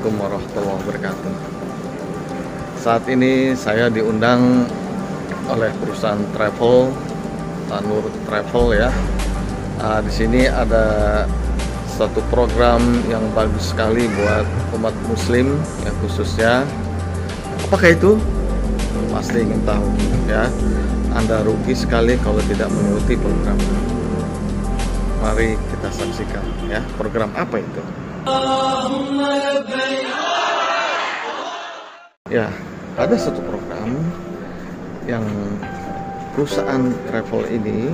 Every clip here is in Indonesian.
Assalamualaikum warahmatullahi wabarakatuh. Saat ini saya diundang oleh perusahaan travel, Tanur Travel ya. Di sini ada satu program yang bagus sekali buat umat muslim ya, khususnya. Apakah itu? Pasti ingin tahu ya. Anda rugi sekali kalau tidak mengikuti program ini. Mari kita saksikan ya, program apa itu. Ya, ada satu program yang perusahaan travel ini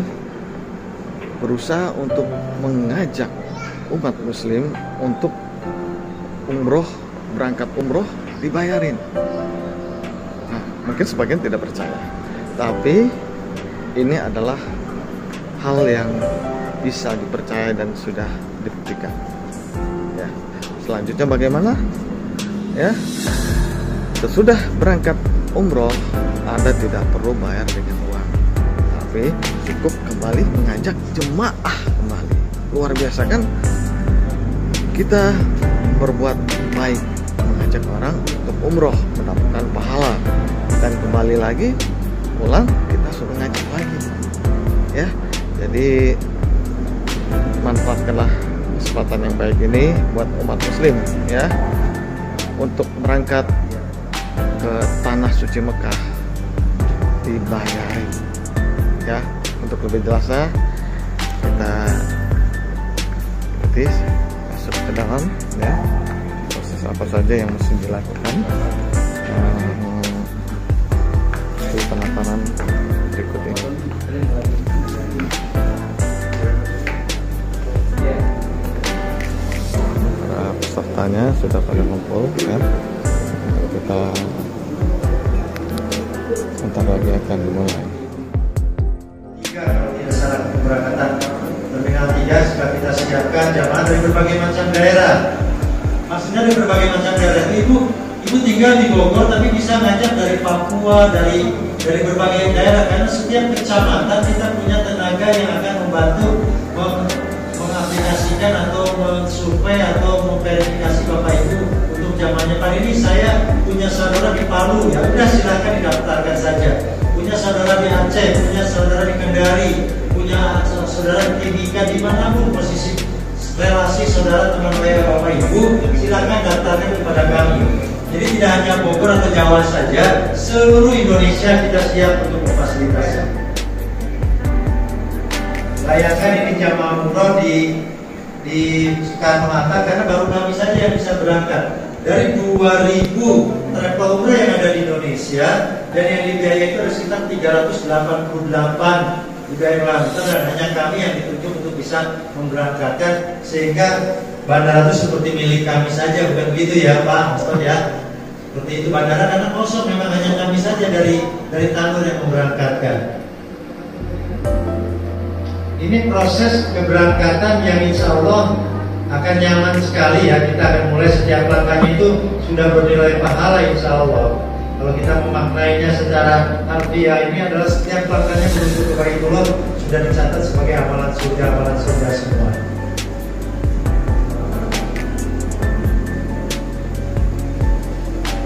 berusaha untuk mengajak umat muslim untuk berangkat umroh dibayarin. Nah, mungkin sebagian tidak percaya, tapi ini adalah hal yang bisa dipercaya dan sudah dibuktikan. Ya, selanjutnya bagaimana? Ya, sesudah berangkat umroh, Anda tidak perlu bayar dengan uang, tapi cukup kembali mengajak jemaah kembali. Luar biasa kan? Kita berbuat baik, mengajak orang untuk umroh, mendapatkan pahala, dan kembali lagi pulang kita suruh ngajak lagi. Ya, jadi manfaatkanlah kesempatan yang baik ini buat umat muslim ya, untuk berangkat ke tanah suci Mekah dibayarin ya. Untuk lebih jelasnya kita ikuti, masuk ke dalam ya, proses apa saja yang mesti dilakukan di penandatangan berikut ini. Pesertanya sudah pada ngumpul ya. Kita sebentar lagi akan dimulai. 3 kalau tidak salah keberangkatan terminal 3 sudah kita siapkan jamaah dari berbagai macam daerah. Maksudnya dari berbagai macam daerah. Ibu tinggal di Bogor tapi bisa ngajak dari Papua, dari berbagai daerah, karena setiap kecamatan kita punya tenaga yang akan membantu mengaplikasikan atau mensurvei atau memverifikasi Bapak Ibu untuk jamaahnya. Kali ini saya punya saudara di Palu, ya udah silakan didaftarkan saja. Punya saudara di Aceh, punya saudara di Kendari, punya saudara di Timika, dimanapun posisi relasi saudara teman saya Bapak Ibu, silakan daftarkan kepada kami. Jadi tidak hanya Bogor atau Jawa saja, seluruh Indonesia kita siap untuk memfasilitasi. Bayangkan ini jamaah umroh di Soekarno-Hatta, karena baru kami saja yang bisa berangkat. Dari 2000 travel umroh yang ada di Indonesia, dan yang dibiayai itu ada sekitar 388 dibiayai lantar, dan hanya kami yang ditunjuk untuk bisa memberangkatkan, sehingga bandara itu seperti milik kami saja, bukan begitu ya Pak Aston ya? Seperti itu bandara, karena kosong, memang hanya kami saja dari Tanur yang memberangkatkan. Ini proses keberangkatan yang insya Allah akan nyaman sekali ya. Kita akan mulai setiap langkahnya itu sudah bernilai pahala insya Allah. Kalau kita memaknainya secara harfiah, ini adalah setiap langkahnya menuju ke Baitullah sudah dicatat sebagai amalan surga semua.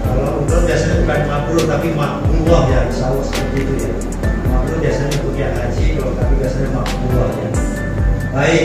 Kalau umroh biasanya bukan mabrur tapi makbullah ya, insya Allah seperti itu ya. Mabrur biasanya untuk yang haji, kalau kami biasanya makbullah ya. Baik,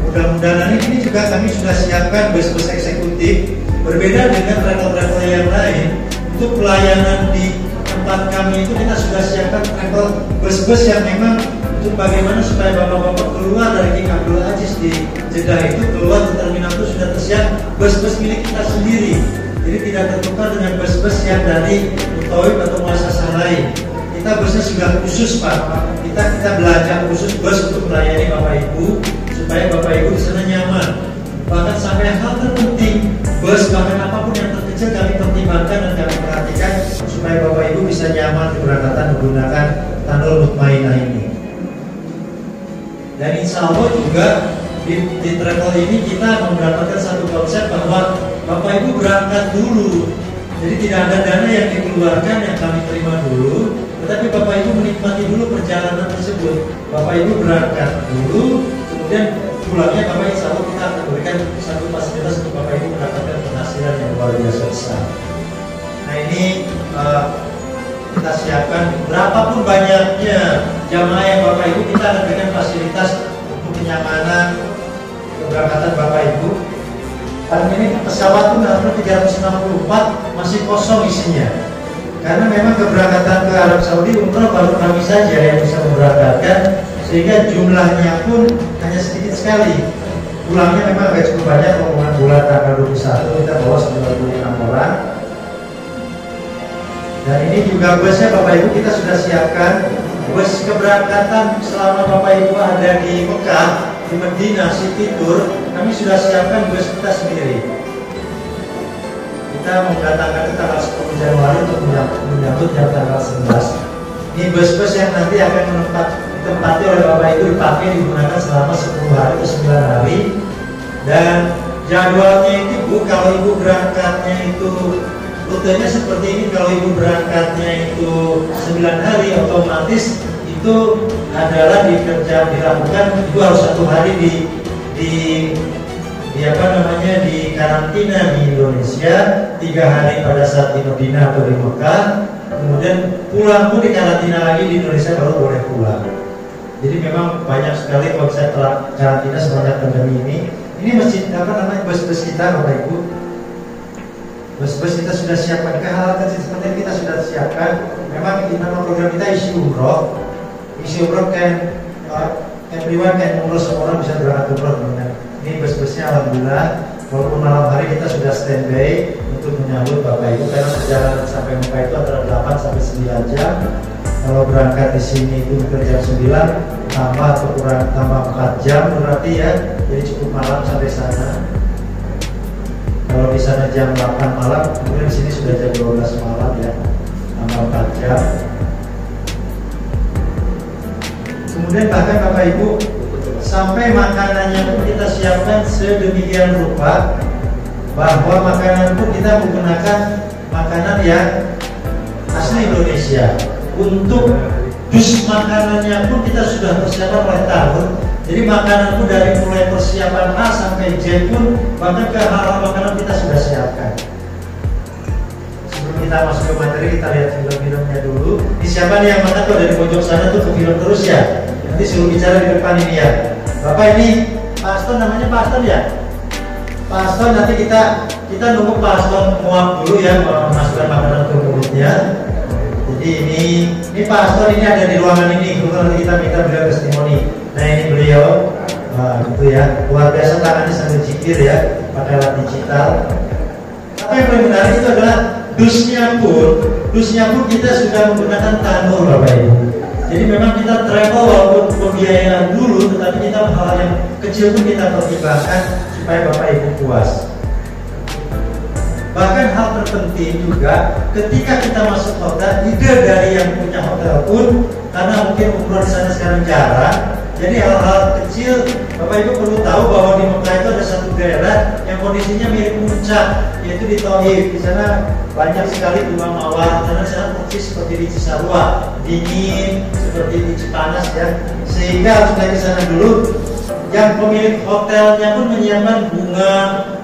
mudah-mudahan ini juga kami sudah siapkan bus-bus eksekutif. Berbeda dengan travel-travel yang lain, untuk pelayanan di tempat kami itu kita sudah siapkan travel bus-bus yang memang untuk bagaimana supaya bapak-bapak keluar dari King Abdul Aziz di Jeddah itu, keluar ke terminal itu sudah tersiap bus-bus milik kita sendiri. Jadi tidak tertukar dengan bus-bus yang dari Mutoib atau muasasah lain. Kita busnya sudah khusus Pak. Kita belajar khusus bus untuk melayani Bapak Ibu, supaya Bapak Ibu di sana nyaman. Bahkan sampai hal terpenting, bus bahkan apapun yang terkecil kami pertimbangkan dan kami perhatikan supaya Bapak Ibu bisa nyaman keberangkatan menggunakan Tanur Mutmainah ini. Dan insya Allah juga di travel ini kita mendapatkan satu konsep bahwa Bapak Ibu berangkat dulu. Jadi tidak ada dana yang dikeluarkan yang kami terima dulu, tetapi Bapak Ibu menikmati dulu perjalanan tersebut. Bapak Ibu berangkat dulu, kemudian pulangnya Bapak insya Allah kita akan berikan satu fasilitas untuk Bapak Ibu mendapatkan penghasilan yang luar biasa besar. Nah ini kita siapkan berapapun banyaknya jamaah yang Bapak Ibu, kita akan berikan fasilitas untuk kenyamanan keberangkatan Bapak Ibu. Hari ini pesawat pun harusnya 364 masih kosong isinya, karena memang keberangkatan ke Arab Saudi umroh baru kami saja yang bisa memberangkatkan, sehingga jumlahnya pun hanya sedikit sekali. Pulangnya memang agak cukup banyak, rombongan bulan tanggal 21 kita bawa 96 orang. Dan ini juga busnya Bapak Ibu kita sudah siapkan. Bus keberangkatan selama Bapak Ibu ada di Mekah, di Medina, City Tour, kami sudah siapkan bus kita sendiri. Kita mendatangkan ke tanggal 10 Januari untuk menyambut yang tanggal 11. Ini bus-bus yang nanti akan ditempati oleh Bapak Ibu, dipakai digunakan selama 10 hari atau 9 hari. Dan jadwalnya itu Bu, kalau Ibu berangkatnya itu rutenya seperti ini, kalau Ibu berangkatnya itu 9 hari, otomatis itu adalah dilakukan itu harus 1 hari di karantina di Indonesia, 3 hari pada saat di Medina atau di Mekah, kemudian pulang pun di karantina lagi di Indonesia baru boleh pulang. Jadi memang banyak sekali konsep karantina semenjak pandemi ini. Ini masjid bus-bus kita Bapak Ibu. Bus-bus kita sudah siapkan, hal seperti ini kita sudah siapkan. Memang nama program kita isi umroh. Isi umroh kan everyone kan umroh, semua orang bisa berangkat umroh. Ini bus-busnya alhamdulillah, walaupun malam hari kita sudah standby untuk menyambut Bapak Ibu, karena perjalanan sampai Mekah itu antara 8 sampai 9 jam. Kalau berangkat di sini itu jam 9 tambah atau kurang tambah 4 jam berarti ya, jadi cukup malam sampai sana. Kalau di sana jam 8 malam, kemudian di sini sudah jam 12 malam ya, tambah 4 jam. Kemudian bahkan Bapak Ibu sampai makanannya pun kita siapkan sedemikian rupa bahwa makanan pun kita menggunakan makanan yang asli Indonesia. Untuk dus makanannya pun kita sudah persiapan oleh tahun. Jadi makanan pun dari mulai persiapan A sampai Z pun, bahkan ke hal makanan kita sudah siapkan. Sebelum kita masuk ke materi, kita lihat film-filmnya dulu. Di siapa nih yang makan tuh dari pojok sana tuh ke film terus ya. Nanti suruh bicara di depan ini ya. Bapak ini Pak Aston, namanya Pak Aston ya. Pak Aston, nanti kita nunggu Pak Aston muap dulu ya, memasukkan makanan ke mulutnya. Jadi ini Pak Aston ini ada di ruangan ini, kemudian nanti kita minta beliau testimoni. Nah ini beliau, gitu ya, luar biasa tangannya sambil zikir ya, pakai alat digital. Apa yang paling menarik itu adalah dusnya pun kita sudah menggunakan tanur Bapak Ibu. Jadi memang kita travel walaupun pembiayaan dulu, tetapi kita hal yang kecil pun kita pertimbangkan supaya Bapak Ibu puas. Bahkan hal terpenting juga ketika kita masuk hotel, ide dari yang punya hotel pun, karena mungkin umroh di sana sekarang jarang, jadi hal-hal kecil Bapak Ibu perlu tahu bahwa di Mekah itu ada satu daerah yang kondisinya mirip puncak, yaitu di Thaif. Di sana banyak sekali bunga mawar, karena sana persis seperti di Cisarua, dingin seperti di Cipanas ya, sehingga harus naik ke sana dulu. Yang pemilik hotelnya pun menyiapkan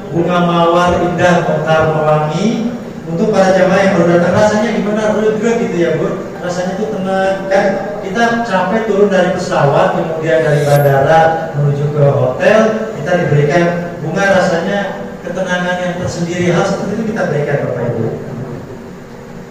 bunga mawar indah, mekar, mewangi untuk para jamaah yang baru datang. Rasanya gimana? Lega gitu ya Bu, rasanya tuh tenang. Dan kita capek turun dari pesawat, kemudian dari bandara menuju ke hotel, kita diberikan bunga, rasanya ketenangan yang tersendiri. Hal seperti itu kita berikan Bapak Ibu.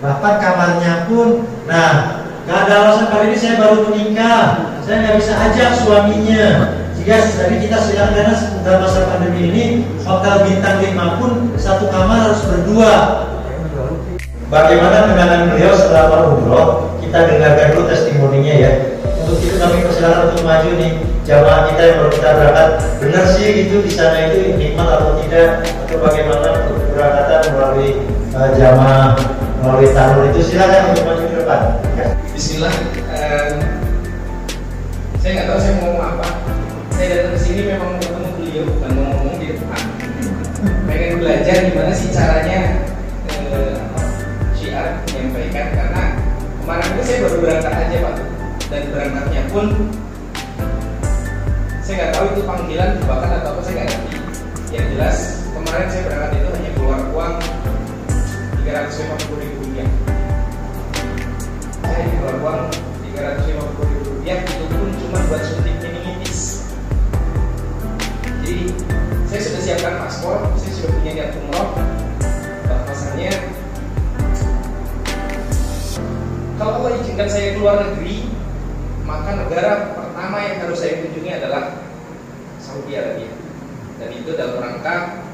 Bahkan kamarnya pun, nah gak ada alasan kali ini saya baru menikah, saya nggak bisa ajak suaminya. Jadi kita sedang, karena dalam masa pandemi ini hotel bintang 5 pun satu kamar harus berdua. Bagaimana kenangan beliau setelah umroh? Kita dengarkan dulu testimoninya ya. Untuk itu kami persilakan untuk maju nih jamaah kita yang baru kita berangkat. Benar sih gitu di sana itu nikmat atau tidak, atau bagaimana keberangkatan melalui jamaah melalui tanur itu? Silakan untuk maju ke depan. Bismillah. Saya nggak tahu saya mau ngomong apa. Saya datang ke sini memang mau ketemu beliau, bukan mau ngomong di depan. Pengen belajar gimana sih caranya syiar menyampaikan, karena kemarin itu saya baru berangkat aja Pak, dan berangkatnya pun saya nggak tahu itu panggilan jebakan atau apa, saya nggak ngerti. Yang jelas kemarin saya berangkat itu hanya keluar keluar uang 350.000 rupiah, itu pun cuma buat suntik meningitis. Jadi saya sudah siapkan paspor, saya sudah punya niat umroh. Bahwasannya kalau Allah izinkan saya keluar negeri, maka negara pertama yang harus saya kunjungi adalah Saudi Arabia. Dan itu dalam rangka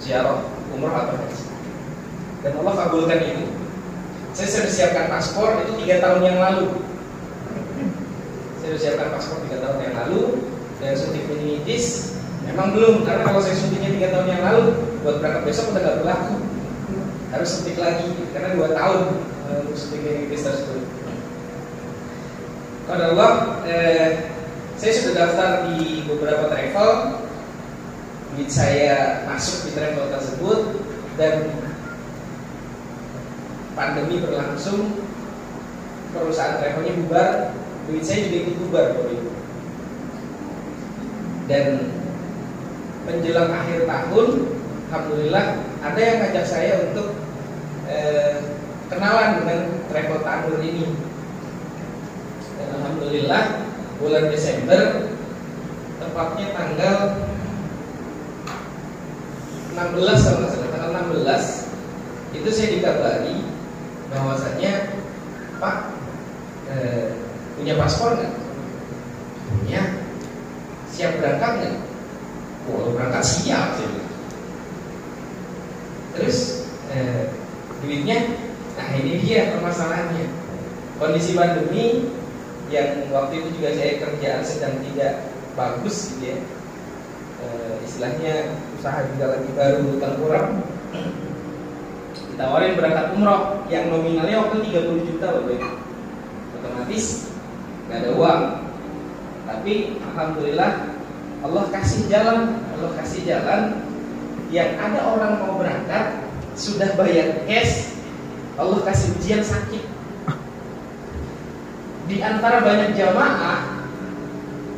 ziarah umroh atau haji. Dan Allah kabulkan itu. Saya sudah siapkan paspor itu 3 tahun yang lalu. Saya sudah siapkan paspor 3 tahun yang lalu. Dan suntik meningitis memang belum, karena kalau saya suntiknya 3 tahun yang lalu, buat berangkat besok udah gak berlaku. Harus suntik lagi, karena 2 tahun suntik meningitis tersebut. Kalau Allah, saya sudah daftar di beberapa travel. Duit saya masuk di travel tersebut, dan pandemi berlangsung, perusahaan travelnya bubar, duit saya juga ikut bubar, Bapak Ibu. Dan menjelang akhir tahun, alhamdulillah ada yang ngajak saya untuk kenalan dengan travel Tanur ini. Dan alhamdulillah bulan Desember, tepatnya tanggal 16, tanggal 16 itu saya dikabari bahwasannya, Pak, punya paspor nggak? Punya. Siap berangkat nggak? Kalau berangkat siap, saya bilang. Terus duitnya, nah ini dia permasalahannya. Kondisi pandemi yang waktu itu juga saya kerjaan sedang tidak bagus, gitu ya. Istilahnya usaha juga lagi baru tengkurap. Ditawarin berangkat umroh yang nominalnya waktu 30 juta, Bapak Ibu. Otomatis nggak ada uang. Tapi alhamdulillah Allah kasih jalan. Allah kasih jalan. Yang ada orang mau berangkat sudah bayar cash, Allah kasih ujian sakit. Di antara banyak jamaah,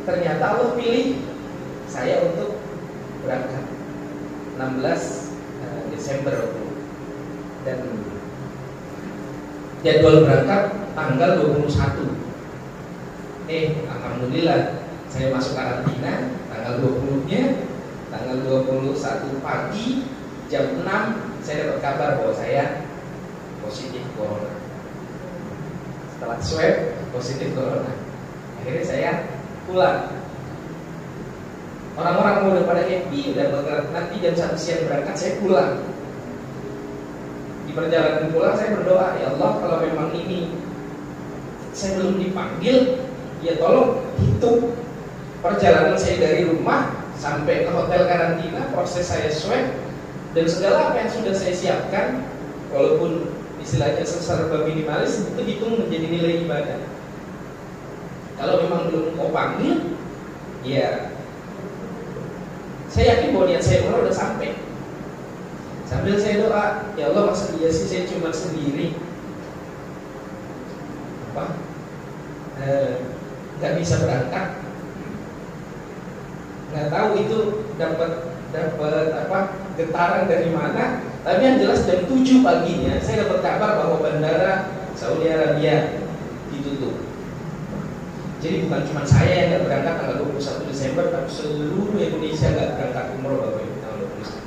ternyata Allah pilih saya untuk berangkat 16 Desember waktu. Dan jadwal berangkat tanggal 21. Alhamdulillah saya masuk karantina tanggal 20-nya. Tanggal 21 pagi jam 6 saya dapat kabar bahwa saya positif corona. Setelah swab positif corona, akhirnya saya pulang. Orang-orang udah pada happy, udah bergerak, nanti jam 1 siang berangkat, saya pulang. Di perjalanan pulang saya berdoa, ya Allah, kalau memang ini saya belum dipanggil, ya tolong hitung perjalanan saya dari rumah sampai ke hotel karantina, proses saya swab, dan segala apa yang sudah saya siapkan, walaupun istilahnya serba minimalis, itu hitung menjadi nilai ibadah. Kalau memang belum mau panggil, ya saya yakin bahwa niat saya udah sampai. Sambil saya doa, ya Allah, masa iya sih saya cuma sendiri, nggak bisa berangkat, nggak tahu itu dapat getaran dari mana. Tapi yang jelas jam 7 paginya saya dapat kabar bahwa bandara Saudi Arabia ditutup. Jadi bukan cuma saya yang nggak berangkat tanggal 21 Desember, tapi seluruh Indonesia nggak berangkat umroh, Bapak Ibu, tanggal 21.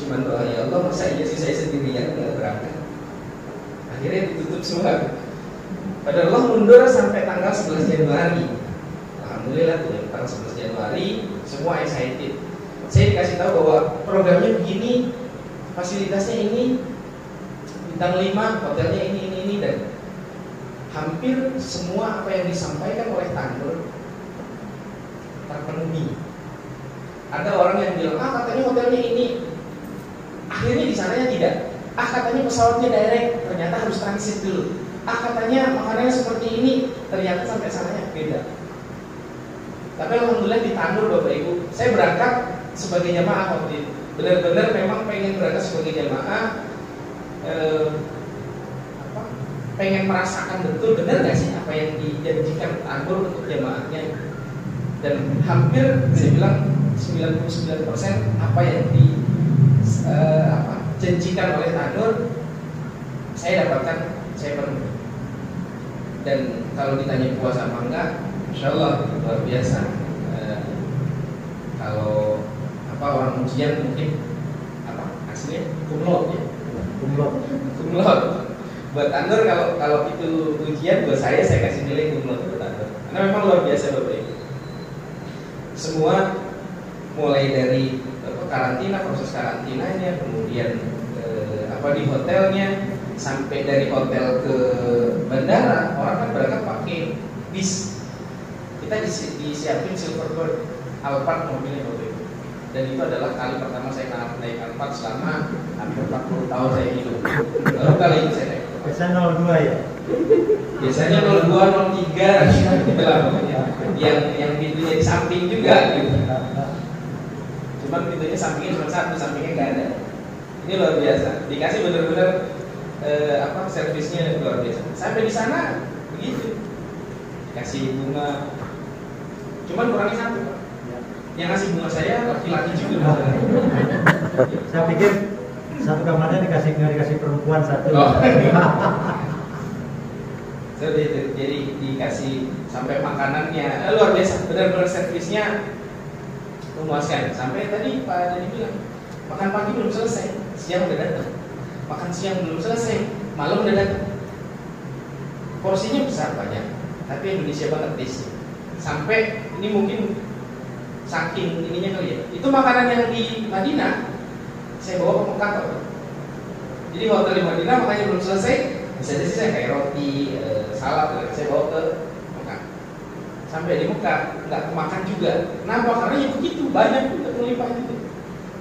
Cuman doa, ya Allah, masa iya sih saya sendirian nggak berangkat. Akhirnya ditutup semua. Padahal Allah mundur sampai tanggal 11 Januari. Alhamdulillah tuh, tanggal 11 Januari semua excited. Saya dikasih tahu bahwa programnya begini, fasilitasnya ini, bintang 5, hotelnya ini, dan hampir semua apa yang disampaikan oleh Tanur terpenuhi. Ada orang yang bilang, katanya hotelnya ini, akhirnya di sananya tidak. Katanya pesawatnya direct, ternyata harus transit dulu. Katanya makanannya seperti ini, ternyata sampai sananya beda. Tapi alhamdulillah di Tanur, Bapak Ibu, saya berangkat sebagai jamaah waktu itu. Benar-benar memang pengen berangkat sebagai jamaah, pengen merasakan betul benar nggak sih apa yang dijanjikan Tanur untuk jamaahnya. Dan hampir saya bilang 99% apa yang dijanjikan oleh Tanur saya dapatkan, saya penuhi. Dan kalau ditanya puas apa enggak, insya Allah luar biasa. Kalau orang ujian mungkin hasilnya kumlot ya, kumlot. Buat Anur kalau itu ujian, buat saya kasih nilai kumlot buat Anur, karena memang luar biasa Bapak Ibu. Semua mulai dari karantina, proses karantinanya, kemudian di hotelnya, sampai dari hotel ke bandara, orang kan berangkat pakai bis. Kita disiapin Silverbird Alphard mobilnya Bapak Ibu. Dan itu adalah kali pertama saya naik Alphard selama hampir 40 tahun saya hidup. Baru kali ini saya naik. Biasanya 02 ya? Biasanya 02, 03 gitu lah pokoknya. Yang pintunya di samping juga gitu. Cuman pintunya sampingnya cuma satu, sampingnya nggak ada. Ini luar biasa. Dikasih benar-benar servisnya luar biasa. Sampai di sana begitu. Dikasih bunga. Cuman kurangnya satu, Pak. Yang ngasih bunga saya laki-laki juga. Saya pikir satu kamarnya nggak dikasih perempuan satu. Oh. Jadi dikasih sampai makanannya luar biasa, benar-benar servisnya memuaskan. Sampai tadi Pak Dani bilang makan pagi belum selesai, siang udah datang. Makan siang belum selesai, malam udah datang. Porsinya besar banyak, tapi Indonesia banget taste. Sampai ini mungkin saking ininya kali ya. Itu makanan yang di Madinah saya bawa ke Mekah. Jadi hotel di Madinah makanya belum selesai, bisa jadi saya kayak roti, salad, saya bawa ke Mekah. Sampai di Mekah nggak kemakan juga. Kenapa? Karena ya begitu banyak itu terlimpah gitu.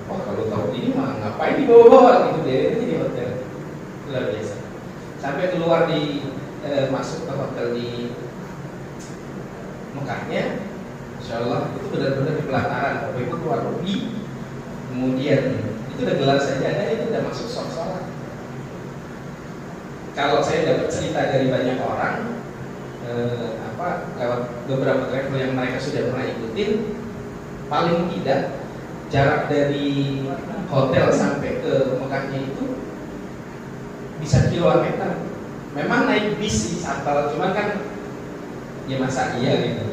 Wah kalau tahu ini mah ngapain dibawa-bawa gitu deh, ini di hotel. Luar biasa. Sampai keluar masuk ke hotel di Mekahnya, insya Allah itu benar-benar di pelataran. Bapak Ibu keluar pergi, kemudian itu udah gelar sajadah, itu udah masuk sholat. Kalau saya dapat cerita dari banyak orang, lewat beberapa travel yang mereka sudah pernah ikutin, paling tidak jarak dari hotel sampai ke Mekahnya itu bisa kilometer. Memang naik bis sih, shuttle, cuman kan ya masa iya gitu,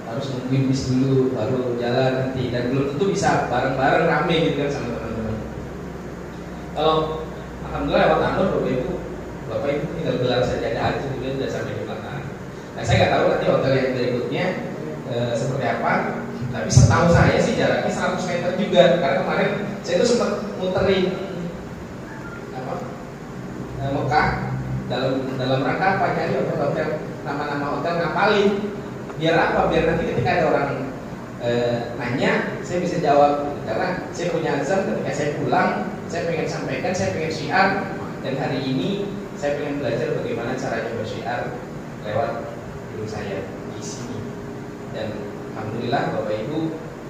harus nungguin bis dulu baru jalan nanti, dan belum tentu bisa bareng-bareng rame gitu kan sama teman-teman. Alhamdulillah lewat Anur Bapak Ibu tinggal gelar saja aja kemudian sudah sampai di belakang. Nah saya nggak tahu nanti hotel yang berikutnya seperti apa, tapi setahu saya sih jaraknya 100 meter juga, karena kemarin saya tuh sempat muterin Mekah dalam rangka apa, nyari hotel, nama-nama hotel ngapalin. Biar apa? Biar nanti ketika ada orang nanya, saya bisa jawab. Karena saya punya azam ketika saya pulang, saya pengen sampaikan, saya pengen syiar. Dan hari ini saya pengen belajar bagaimana caranya bersyiar lewat guru saya di sini. Dan alhamdulillah Bapak Ibu,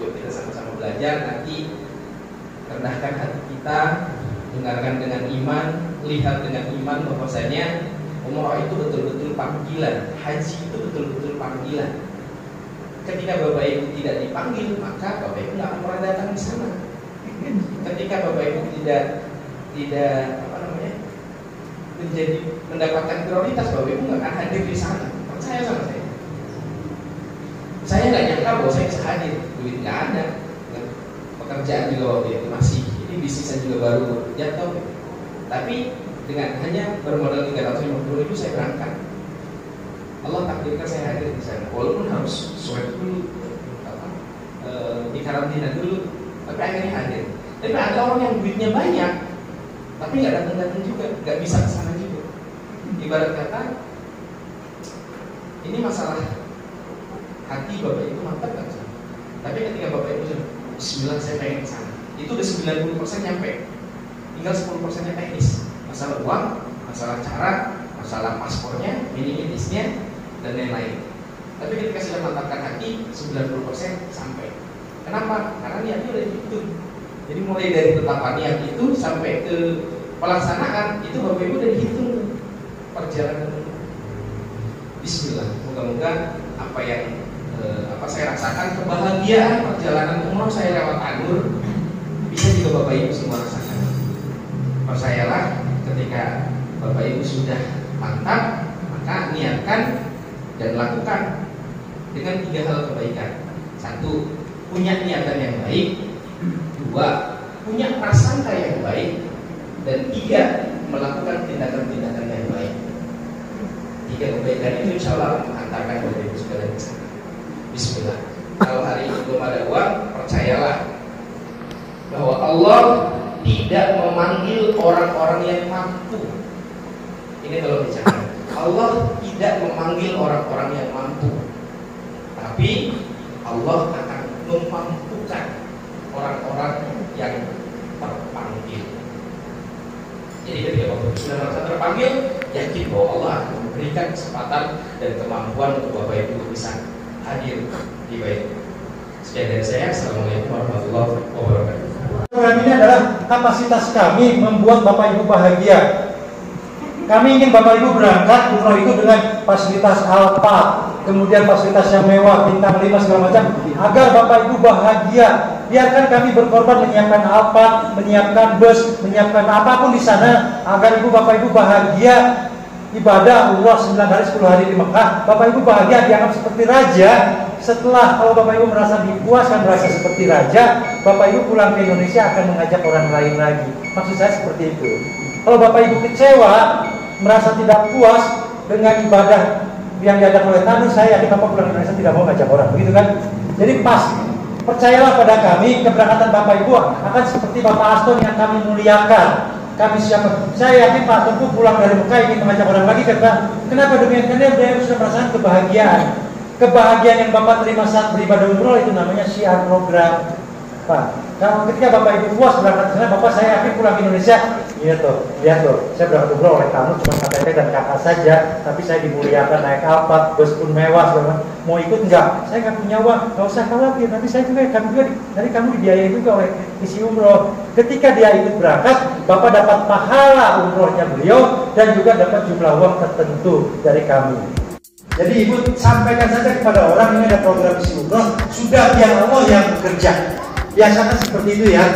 yuk kita sama-sama belajar. Nanti rendahkan hati kita, dengarkan dengan iman, lihat dengan iman bahwasanya umrah itu betul-betul panggilan, haji itu betul-betul panggilan. Ketika Bapak Ibu tidak dipanggil, maka Bapak Ibu nggak akan pernah datang di sana. Ketika Bapak Ibu tidak mendapatkan prioritas, Bapak Ibu nggak akan hadir di sana. Percaya sama saya. Saya nggak nyangka bahwa saya bisa hadir, duit nggak ada, pekerjaan juga waktu itu masih, ini bisnisnya juga baru jatuh. Tapi dengan hanya bermodal 350.000 saya berangkat. Allah takdirkan saya hadir di sana, walaupun harus swab dulu, di karantina dulu, tapi akhirnya hadir. Tapi ada orang yang duitnya banyak, tapi nggak datang-datang juga, nggak bisa ke sana juga. Ibarat kata, ini masalah hati Bapak Ibu mantap nggak sana. Tapi ketika Bapak Ibu Bismillah saya pengen ke sana, itu udah 90% nyampe, tinggal 10%-nya teknis. Masalah uang, masalah cara, masalah paspornya, minimisnya, dan lain-lain. Tapi ketika sudah mantapkan hati, 90% sampai. Kenapa? Karena niatnya udah gitu. Jadi mulai dari penetapan niat itu sampai ke pelaksanaan, itu Bapak Ibu udah dihitung perjalanan. Bismillah, moga-moga apa yang saya rasakan, kebahagiaan perjalanan umroh saya lewat Anur, bisa juga Bapak Ibu semua rasakan. Percayalah, ketika Bapak Ibu sudah mantap, maka niat niatkan dan lakukan dengan 3 hal kebaikan. 1, punya niatan yang baik. 2, punya prasangka yang baik. Dan 3, melakukan tindakan-tindakan yang baik. 3 kebaikan itu insya Allah mengantarkan Bapak Ibu sekalian ke sana. Bismillah. Kalau hari ini belum ada uang, percayalah bahwa Allah tidak memanggil orang-orang yang mampu. Ini kalau bicara, Allah tidak memanggil orang-orang yang mampu, tapi Allah akan memampukan orang-orang yang terpanggil. Jadi ketika Bapak Ibu sudah merasa terpanggil, yakin bahwa Allah akan memberikan kesempatan dan kemampuan untuk Bapak Ibu bisa hadir di bait. Sekian dari saya. Assalamualaikum warahmatullahi wabarakatuh. Program ini adalah kapasitas kami membuat Bapak Ibu bahagia. Kami ingin Bapak Ibu berangkat umroh itu dengan fasilitas Alphard, kemudian fasilitas yang mewah, bintang 5 segala macam, agar Bapak Ibu bahagia. Biarkan kami berkorban menyiapkan Alphard, menyiapkan bus, menyiapkan apapun di sana, agar Ibu Bapak Ibu bahagia. Ibadah umroh 9 hari 10 hari di Mekah, Bapak Ibu bahagia, dianggap seperti raja. Setelah kalau Bapak Ibu merasa dipuaskan, merasa seperti raja, Bapak Ibu pulang ke Indonesia akan mengajak orang lain lagi. Maksud saya seperti itu. Kalau Bapak Ibu kecewa, merasa tidak puas dengan ibadah yang diadakan oleh Tanur, saya yakin Bapak pulang ke Indonesia tidak mau mengajak orang, begitu kan? Jadi pas, percayalah pada kami, keberangkatan Bapak Ibu akan seperti Bapak Aston yang kami muliakan. Kami siapa? Saya yakin Pak Aston pulang dari Mekah ingin mengajak orang lagi, karena kenapa demikian? Karena dia sudah merasakan kebahagiaan. Kebahagiaan yang Bapak terima saat beribadah umroh itu namanya syiar program. Pak, kalau ketika Bapak Ibu puas berangkat ke sana, Bapak saya yakin pulang ke Indonesia, lihat tuh, saya berangkat umroh oleh kamu cuma KTP dan kakak saja, tapi saya dimuliakan naik Alphard, bus pun mewah, mau ikut enggak? Saya nggak punya uang, nggak usah khawatir, nanti kami juga dari kamu dibiayai juga oleh isi umroh. Ketika dia ikut berangkat, Bapak dapat pahala umrohnya beliau dan juga dapat jumlah uang tertentu dari kami. Jadi Ibu sampaikan saja kepada orang, ini ada program isi umroh, sudah biar Allah yang bekerja. Biasakan seperti itu ya.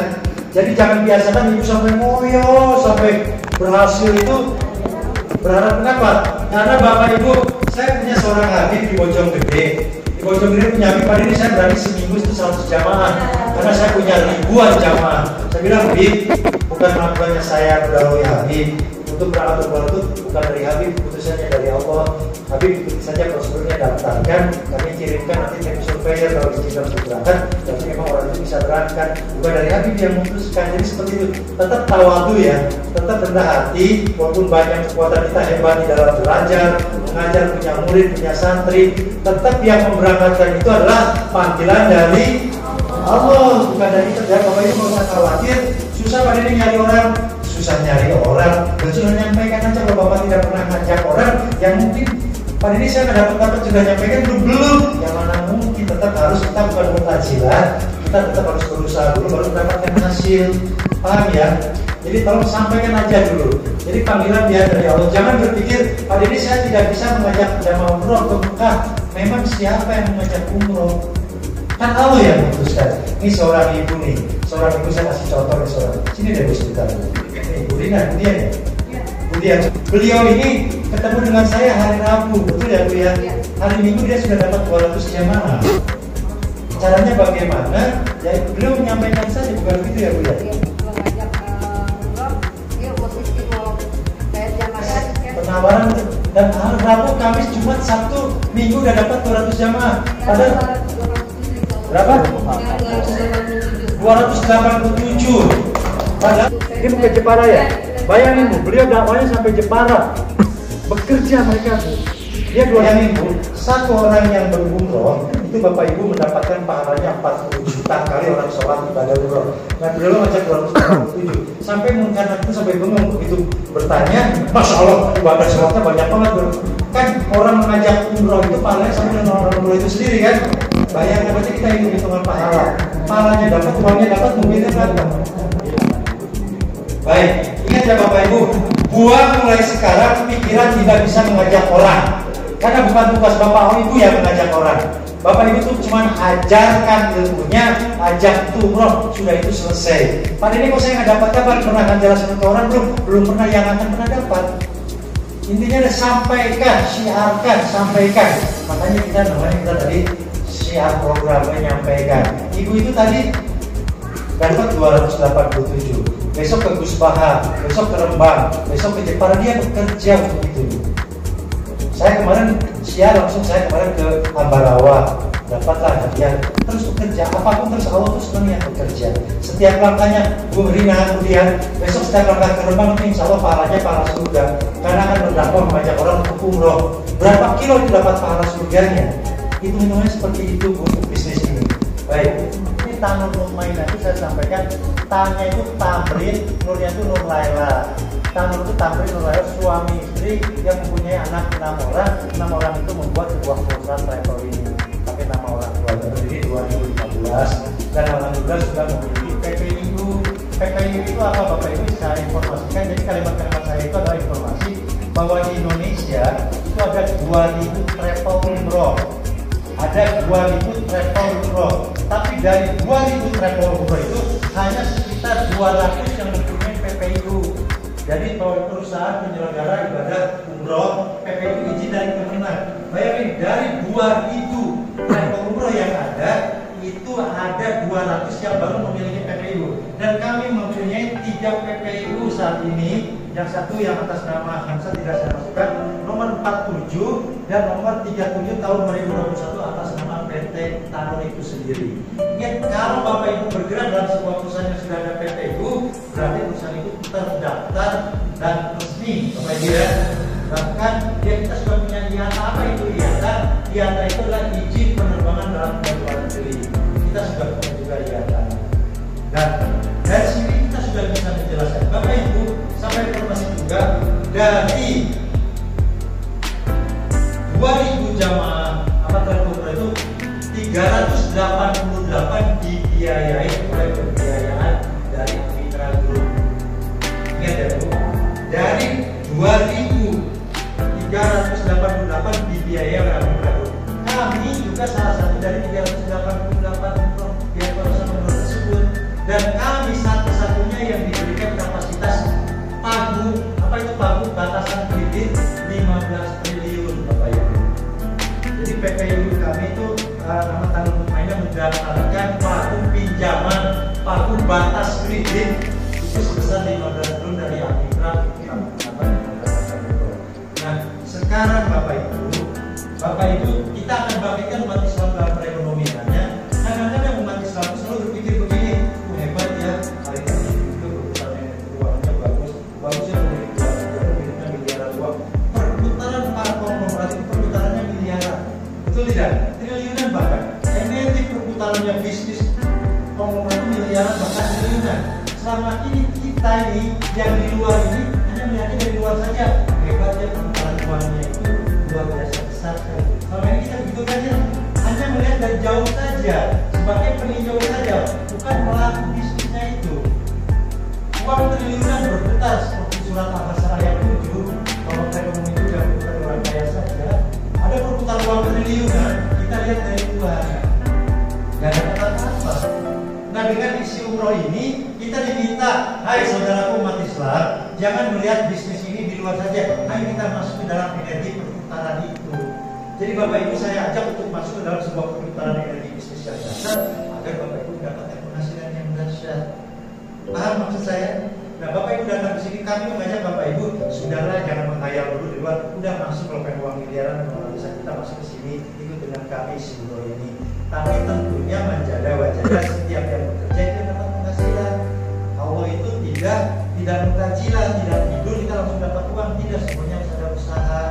Jadi jangan biasakan Ibu sampai ngoyo, sampai berhasil itu. Berharap kenapa? Karena Bapak Ibu, saya punya seorang Habib di Bojonggede. Di Bojonggede punya Habib, pada ini saya berani seminggu itu 100 jamaah. Karena saya punya ribuan jamaah. Saya bilang, Habib, bukan melakukannya saya berdalui Habib. Untuk berangkat umroh itu bukan dari Habib, putusannya dari Allah. Habib ikuti saja prosedurnya, daftarkan, kami kirimkan nanti tim surveyor kalau izinkan untuk berangkat, tapi memang orang itu bisa berangkat, bukan dari Habib yang memutuskan. Jadi seperti itu, tetap tawadu ya, tetap rendah hati, walaupun banyak kekuatan kita hebat di dalam belajar, mengajar, punya murid, punya santri, tetap yang memberangkatkan itu adalah panggilan dari Allah, bukan dari kita. Ya, Bapak Ibu nggak usah khawatir, susah pada ini nyari orang, susah nyari orang, dan sudah nyampaikan aja. Kalau Bapak tidak pernah ngajak orang, yang mungkin pada ini saya nggak dapat sudah nyampaikan belum, yang mana mungkin tetap harus, kita bukan mutajilah, kita tetap harus berusaha dulu baru mendapatkan hasil, paham ya? Jadi tolong sampaikan aja dulu. Jadi panggilan dia dari Allah. Jangan berpikir pada ini saya tidak bisa mengajak jamaah umroh ke Mekah. Memang siapa yang mengajak umroh? Kan Allah yang memutuskan. Ini seorang ibu nih, seorang ibu saya kasih contoh nih seorang. Sini deh Bu sebentar. Nih Bu Dina, Budian ya. Budian. Beliau ini ketemu dengan saya hari Rabu, betul ya Bu ya? Hari Minggu dia sudah dapat 200 jamaah. Caranya bagaimana? Ya beliau menyampaikan saja, bukan begitu ya Bu ya? Penawaran dan hari Rabu, Kamis, Jumat, Sabtu, Minggu udah dapat 200 jamaah. Padahal berapa? 287. Padahal ini bukan Jepara ya. Bayangin Bu, beliau dakwanya sampai Jepara. Bekerja mereka Bu. Dia bayangin Bu, satu orang yang berumroh itu Bapak Ibu mendapatkan pahalanya 40 juta kali orang sholat ibadah umroh. Nah beliau ngajak 287. Sampai karena itu sampai bengong begitu bertanya, Masya Allah ibadah sholatnya banyak banget bro. Kan orang mengajak umroh itu pahalanya sama dengan orang umroh itu sendiri kan. Bayangkan aja kita hitung-hitungan pahala. Pahalanya dapat, uangnya dapat, mungkinnya dapat. Baik, ingat ya Bapak Ibu, buang mulai sekarang pikiran tidak bisa mengajak orang. Karena bukan tugas Bapak Ibu yang mengajak orang. Bapak Ibu itu cuma ajarkan ilmunya, ajak itu umroh, sudah itu selesai. Pada ini kok saya nggak dapat kabar, pernah akan jelaskan ke orang belum pernah yang akan pernah dapat. Intinya ada sampaikan, siarkan, sampaikan. Makanya kita tadi siar program menyampaikan. Ibu itu tadi dapat 287. Besok ke Gusbaha, besok ke Rembang, besok ke Jepara, dia bekerja untuk itu. Saya kemarin siar langsung kemarin ke Ambarawa, dapatlah hadiah, terus bekerja, apapun terus Allah terus senang bekerja. Setiap langkahnya, Bu Rina kemudian besok setiap langkah ke Rembang, insya Allah pahalanya pahala surga, karena akan berdakwah mengajak orang untuk umroh. Berapa kilo itu dapat pahala surganya? Hitung-hitungannya seperti itu untuk bisnis ini. Baik, ini Tanur Nurmain nanti saya sampaikan, Tanya itu Tamrin, Nurnya itu Nur Laila. Tanur itu Tamrin Nur Laila, suami istri yang mempunyai anak 6 orang. 6 orang itu membuat sebuah perusahaan travel ini. Tapi nama orang tua berdiri 2015 dan alhamdulillah sudah memiliki PPIU. PPIU itu apa Bapak Ibu? Saya informasikan, jadi kalimat-kalimat saya itu adalah informasi bahwa di Indonesia itu ada 2000 travel umroh. Ada 2000 travel umroh, tapi dari 2000 travel umroh itu hanya sekitar 200 yang mempunyai PPIU. Jadi perusahaan penyelenggara ibadah umroh PPIU izin dari Kemenang. Bayangin, dari 2000 travel umroh yang ada, itu ada 200 yang baru memiliki PPIU. Dan kami mempunyai 3 PPIU saat ini. Yang satu yang atas nama Hamzah tidak saya masukkan, nomor 47 dan nomor 37 tahun 2021 atas nama PT Tanur itu sendiri. Ingat, kalau Bapak Ibu bergerak dalam sebuah perusahaan yang sudah ada PPIU, berarti perusahaan itu terdaftar dan resmi, Bapak Ibu ya. Bahkan kita sudah punya IATA. Apa itu IATA? IATA itu adalah izin penerbangan dalam luar negeri. Kita sudah punya juga IATA. Dan dari sini kita sudah bisa menjelaskan, Bapak Ibu, sampai informasi juga dari 2000 jamaah travel itu 388 dibiayai oleh pembiayaan dari Mitra Group. Ingat ya Bu, dari 2388 dibiayai oleh Mitra Group. Kami juga salah satu dari 388 tersebut, dan kami satu-satunya yang diberikan kapasitas pagu, apa itu pagu, batasan kredit 15 triliun Bapak Ibu. Jadi PPIU kami itu nama Tanur Nurmain mendaftarkan pagu pinjaman, pagu batas kredit itu sebesar 15 triliun dari Amitra. Nah sekarang Bapak Ibu kita akan bangkitkan umat Islam dalam perekonomiannya. Kadang-kadang umat Islam selalu berpikir begini, hebat ya, hari ini itu perusahaan keuangannya bagusnya miliaran uang. Perputaran para konglomerat itu perputarannya miliaran, betul tidak? Triliunan bahkan. Energi perputarannya bisnis konglomerat miliaran bahkan triliunan. Selama ini kita ini yang di luar ini hanya melihatnya dari luar saja, hebatnya perputaran uangnya itu luar biasa besar. Selama ini kita begitu saja, hanya melihat dari jauh saja, sebagai peninjau saja, bukan pelaku bisnisnya itu. Uang triliunan berputar seperti surat Al-Baqarah ayat 7. Kalau ekonomi itu tidak berputar orang kaya saja, ada berputar uang triliunan. Kita lihat dari luar, nggak ada kata-kata. Nah dengan isi umroh ini kita diminta, hai saudaraku umat Islam, jangan melihat bisnis ini di luar saja. Ayo kita masuk ke dalam energi perputaran itu. Jadi Bapak Ibu saya ajak untuk masuk ke dalam sebuah perputaran energi bisnis yang dahsyat, agar Bapak Ibu mendapatkan penghasilan yang dahsyat. Paham maksud saya? Nah Bapak Ibu datang ke sini, kami mengajak Bapak Ibu, sudahlah jangan menghayal dulu di luar, udah masuk kalau pengen uang miliaran, kalau bisa kita masuk ke sini, ikut dengan kami umroh ini. Tapi tentunya menjaga wajahnya setiap yang bekerja itu dapat penghasilan. Allah itu tidak mutajilan, tidak tidur kita langsung dapat uang, tidak, semuanya harus ada usaha.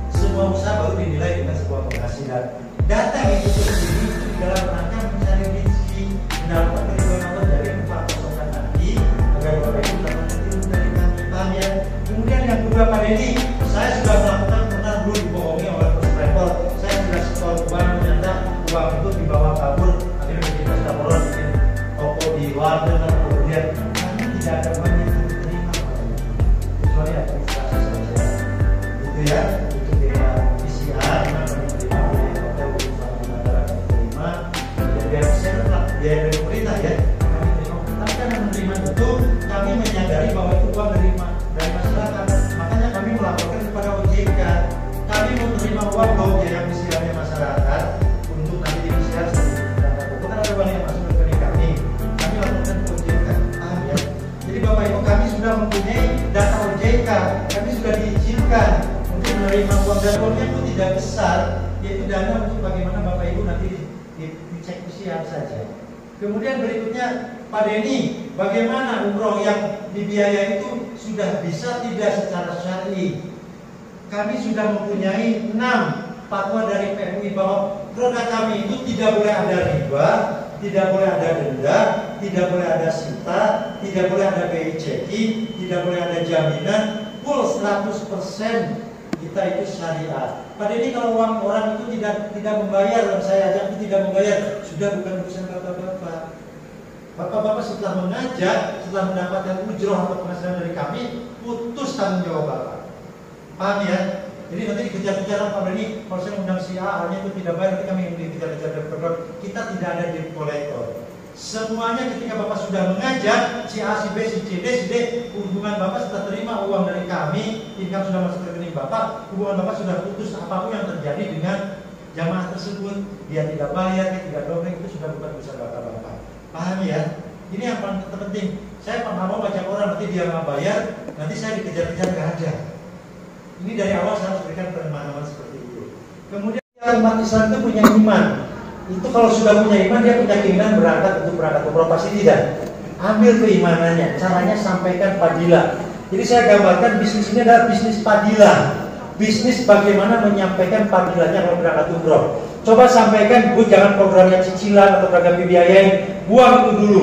Semua usaha baru dinilai dengan sebuah penghasilan. Datang itu sendiri di dalam rangka mencari rezeki, mendapatkan keriduan Allah dari kekosongan hati, agar Bapak Ibu dapat ilmu dari kami. Paham ya? Kemudian yang kedua Pak Dedi, saya sudah melakukan pernah dulu dibohongi oleh first travel. Saya sudah setor uang, ternyata uang itu dibawa kabur, akhirnya bikin restoran, bikin toko di luar, dan kemudian kami tidak ada uang yang diterima, kecuali administrasi saja. Itu ya. Biaya dari pemerintah ya, kami terima. Tapi karena menerima itu, kami menyadari bahwa itu uang dari masyarakat. Makanya kami melaporkan kepada uang dong yang pesiarnya masyarakat untuk nanti dipesiar seperti itu kan ada uang yang masuk ke rekening kami lakukan OJK, paham ya? Jadi Bapak Ibu kami sudah mempunyai data OJK, kami sudah diizinkan untuk menerima uang dan uangnya itu tidak besar, yaitu dana untuk bagaimana Bapak Ibu nanti dicek pesiar saja. Kemudian berikutnya Pak Denny, bagaimana umroh yang dibiayai itu sudah bisa tidak secara syar'i? Kami sudah mempunyai 6 fatwa dari PMUI bahwa produk kami itu tidak boleh ada riba, tidak boleh ada denda, tidak boleh ada sita, tidak boleh ada BI checking, tidak boleh ada jaminan, full 100% kita itu syariat. Pak Denny, kalau uang orang itu tidak membayar dan saya ajak itu tidak membayar, sudah bukan urusan bapak-bapak. Bapak-bapak setelah mengajak, setelah mendapatkan ujroh atau penghasilan dari kami, putus tanggung jawab bapak. Paham ya? Jadi nanti dikejar-kejar Pak Denny, kalau saya undang si A, hanya itu tidak bayar, nanti kami yang dikejar-kejar dari program. Kita tidak ada debt collector. Semuanya ketika bapak sudah mengajak, si A, si B, si C, D, si D, hubungan bapak setelah terima uang dari kami, income sudah masuk ke rekening bapak, hubungan bapak sudah putus. Apapun yang terjadi dengan jamaah tersebut, dia tidak bayar, dia tidak dobeng, itu sudah bukan urusan bapak-bapak. Paham ya? Ini yang paling terpenting. Saya nggak mau ngajak orang nanti dia nggak bayar, nanti saya dikejar-kejar nggak ada. Ini dari awal saya harus berikan pemahaman seperti itu. Kemudian umat Islam itu punya iman. Itu kalau sudah punya iman, dia punya keinginan berangkat umroh, pasti tidak. Ambil keimanannya, caranya sampaikan fadilah. Jadi saya gambarkan bisnis ini adalah bisnis fadilah. Bisnis bagaimana menyampaikan fadilahnya kalau berangkat umroh. Coba sampaikan, Bu, jangan programnya cicilan atau program dibiayain. Buang itu dulu.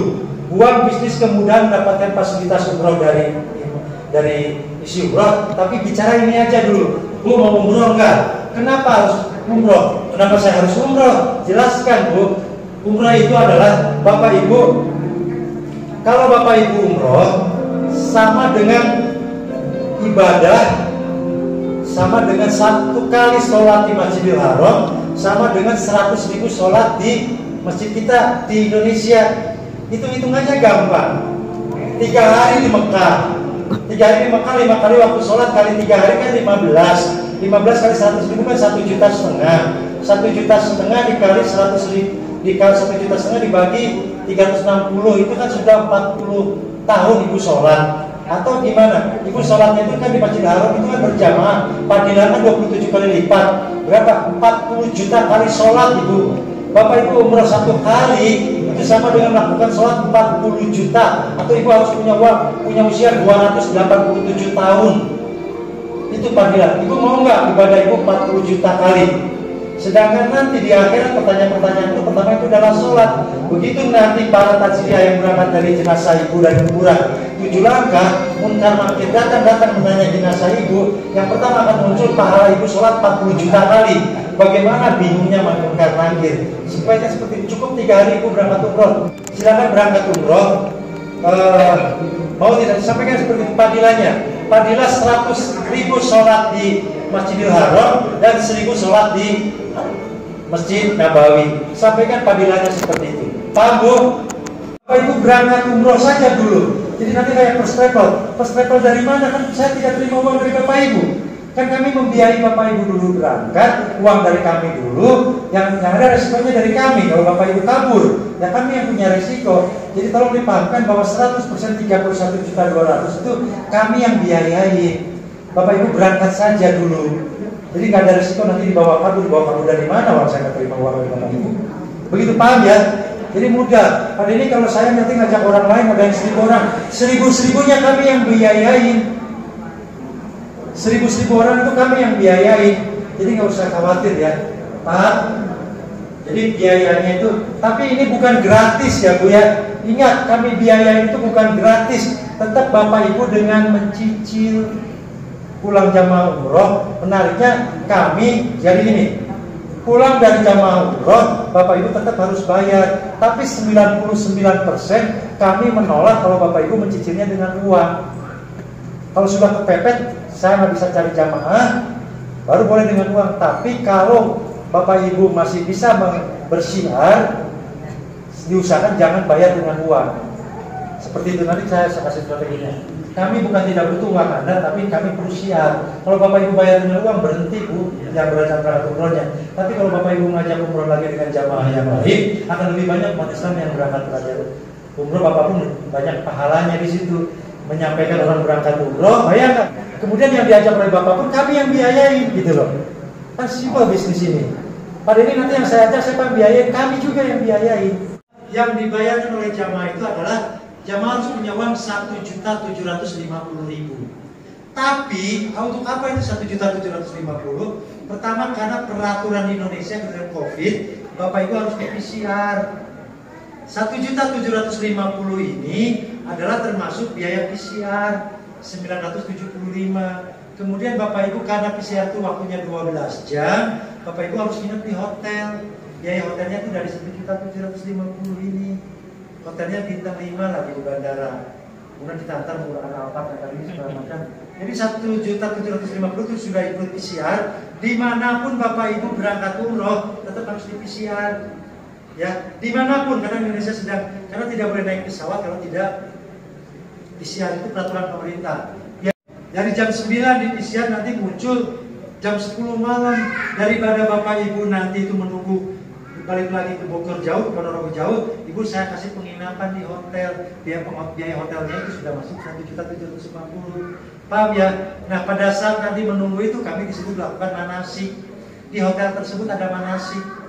Buang bisnis kemudahan mendapatkan fasilitas umroh dari isi umroh. Tapi bicara ini aja dulu. Bu, mau umroh enggak? Kenapa harus umroh? Kenapa saya harus umroh? Jelaskan, Bu. Umroh itu adalah Bapak Ibu. Kalau Bapak Ibu umroh sama dengan ibadah, sama dengan 1 kali sholat di Masjidil Haram, sama dengan 100.000 sholat di masjid kita di Indonesia. Itu hitungannya gampang. 3 hari di Mekah, 3 hari di Mekah, 5 kali waktu sholat kali 3 hari kan 15 kali 100.000 kan 1,5 juta. 1,5 juta dikali 100.000 dikali 1,5 juta dibagi 360, itu kan sudah 40 tahun ibu sholat. Atau gimana? Ibu sholatnya itu kan di Masjidil Haram itu kan berjamaah, padahal 27 kali lipat. Berapa? 40 juta kali sholat ibu. Bapak Ibu umroh 1 kali itu sama dengan melakukan sholat 40 juta. Atau ibu harus punya uang, punya usia 287 tahun. Itu fadilah. Ibu mau nggak ibadah ibu 40 juta kali? Sedangkan nanti di akhirat pertanyaan-pertanyaan itu pertama itu adalah sholat. Begitu nanti para tajziah yang berangkat dari jenazah ibu dari kuburan 7 langkah, munkar nakir datang menanya jenazah ibu, yang pertama akan muncul pahala ibu sholat 40 juta kali. Bagaimana bingungnya munkar nakir? Supaya seperti itu, cukup 3 hari ibu berangkat umroh. Silakan berangkat umroh. Mau tidak disampaikan seperti itu fadilahnya? Fadilah 100.000 sholat di Masjidil Haram dan 1.000 sholat di Masjid Nabawi. Sampaikan fadilahnya seperti itu. Paham, Bu? Bapak Ibu berangkat umroh saja dulu. Jadi nanti kayak first travel dari mana? Kan saya tidak terima uang dari Bapak Ibu. Kan kami membiayai Bapak Ibu dulu berangkat, uang dari kami dulu, yang ada resikonya dari kami. Kalau Bapak Ibu kabur, ya kami yang punya resiko. Jadi tolong dipahamkan bahwa 100% 31.200.000 itu kami yang biayai. Bapak Ibu berangkat saja dulu. Jadi nggak ada resiko nanti dibawa kabur dari mana? Orang saya nggak terima uang dari Bapak Ibu. Begitu, paham ya? Jadi mudah. Pada ini kalau saya nanti ngajak orang lain, ada yang 1.000 orang, 1.000-1.000-nya kami yang biayain. 1.000 orang itu kami yang biayain. Jadi nggak usah khawatir ya, Pak. Jadi biayanya itu, tapi ini bukan gratis ya Bu ya. Ingat, kami biayain itu bukan gratis. Tetap Bapak Ibu dengan mencicil pulang jamaah umroh. Menariknya kami jadi ini. Pulang dari jamaah umroh, Bapak Ibu tetap harus bayar. Tapi 99% kami menolak kalau Bapak Ibu mencicilnya dengan uang. Kalau sudah kepepet, saya nggak bisa cari jamaah, baru boleh dengan uang. Tapi kalau Bapak Ibu masih bisa bersiar, diusahakan jangan bayar dengan uang. seperti itu nanti saya kasih strateginya. Kami bukan tidak butuh uang Anda, tapi kami perlu syiar. Kalau Bapak Ibu bayar dengan uang berhenti Bu, yang berangkat umrohnya. Tapi kalau Bapak Ibu ngajak umroh lagi dengan jamaah yang lain, akan lebih banyak umat Islam yang berangkat umroh. Bapak pun banyak pahalanya di situ. Menyampaikan orang berangkat umroh, bayangkan. Kemudian yang diajak oleh Bapak pun kami yang biayai, gitu loh. Kan simpel bisnis ini. Pada ini nanti yang saya ajak siapa yang biayai, kami juga yang biayai. Yang dibayarkan oleh jamaah itu adalah jamaah harus punya uang 1.750.000. Tapi untuk apa itu 1.750.000? Pertama karena peraturan di Indonesia dengan COVID, Bapak Ibu harus di PCR. 1.750.000 ini adalah termasuk biaya PCR 975. Kemudian Bapak Ibu karena PCR itu waktunya 12 jam, Bapak Ibu harus nginep di hotel. Biaya hotelnya itu dari 1.750.000 ini. Hotelnya bintang 5 lagi di bandara. Kemudian kita antar menggunakan Alphard yang tadi segala macam. Jadi 1.750.000 itu sudah ikut PCR. Dimanapun Bapak Ibu berangkat umroh tetap harus di PCR. Ya, dimanapun karena Indonesia karena tidak boleh naik pesawat kalau tidak PCR itu peraturan pemerintah. Ya, dari jam 9 di PCR nanti muncul jam 10 malam. Daripada Bapak Ibu nanti itu menunggu balik lagi ke Bogor jauh, ke Ponorogo jauh, Ibu saya kasih penginapan di hotel. Biaya hotelnya itu sudah masuk 1.750.000. Paham ya? Nah pada saat nanti menunggu itu kami di situ melakukan manasik. Di hotel tersebut ada manasik.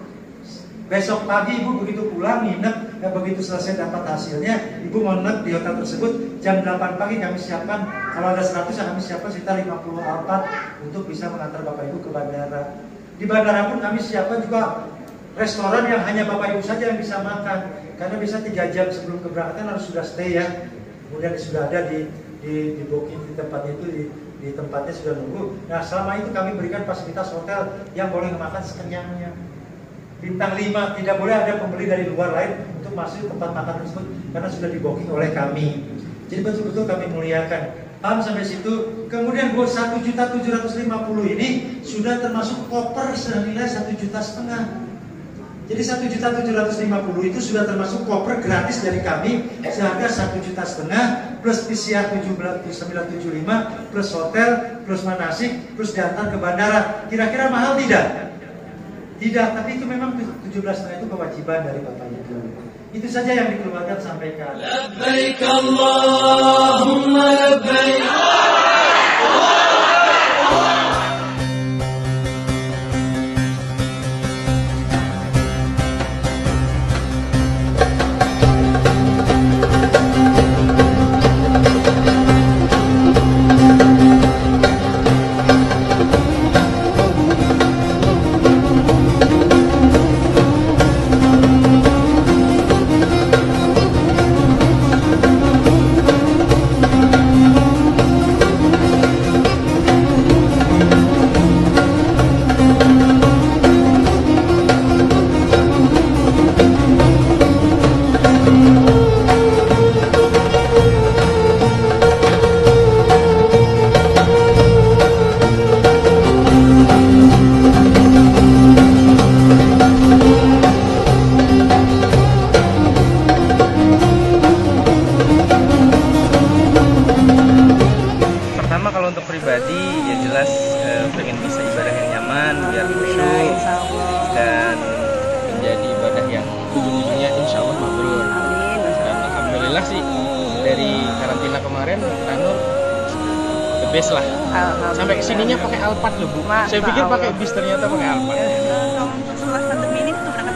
Besok pagi Ibu begitu pulang nginep, begitu selesai dapat hasilnya, Ibu mau nginep di hotel tersebut. Jam 8 pagi kami siapkan, kalau ada 100 kami siapkan sekitar 50 Alphard untuk bisa mengantar Bapak Ibu ke bandara. Di bandara pun kami siapkan juga restoran yang hanya Bapak Ibu saja yang bisa makan, karena bisa 3 jam sebelum keberangkatan harus sudah stay ya. Kemudian sudah ada di booking di tempatnya itu, di tempatnya sudah nunggu. Nah selama itu kami berikan fasilitas hotel yang boleh makan sekenyangnya. Bintang 5, tidak boleh ada pembeli dari luar lain untuk masuk tempat makan tersebut karena sudah di booking oleh kami. Jadi betul-betul kami muliakan. Paham sampai situ? Kemudian 1.750.000 ini sudah termasuk koper senilai 1,5 juta. Jadi 1.750.000 itu sudah termasuk koper gratis dari kami seharga 1,5 juta plus PCR 975 plus hotel plus manasik plus diantar ke bandara. Kira-kira mahal tidak? Tidak, tapi itu memang 17,5 itu kewajiban dari Bapak Ibu. Itu saja yang dikeluarkan sampaikan. Labbaik Allahumma labbaik. pengen bisa ibadah yang nyaman, biar khusyuk dan menjadi ibadah yang ujung-ujungnya insya Allah mabrur. Dan alhamdulillah sih dari karantina kemarin Tanur the best lah. Sampai kesininya pakai Alphard loh Bu. Saya pikir pakai bis, ternyata pakai Alphard. Setelah pandemi ini sudah berangkat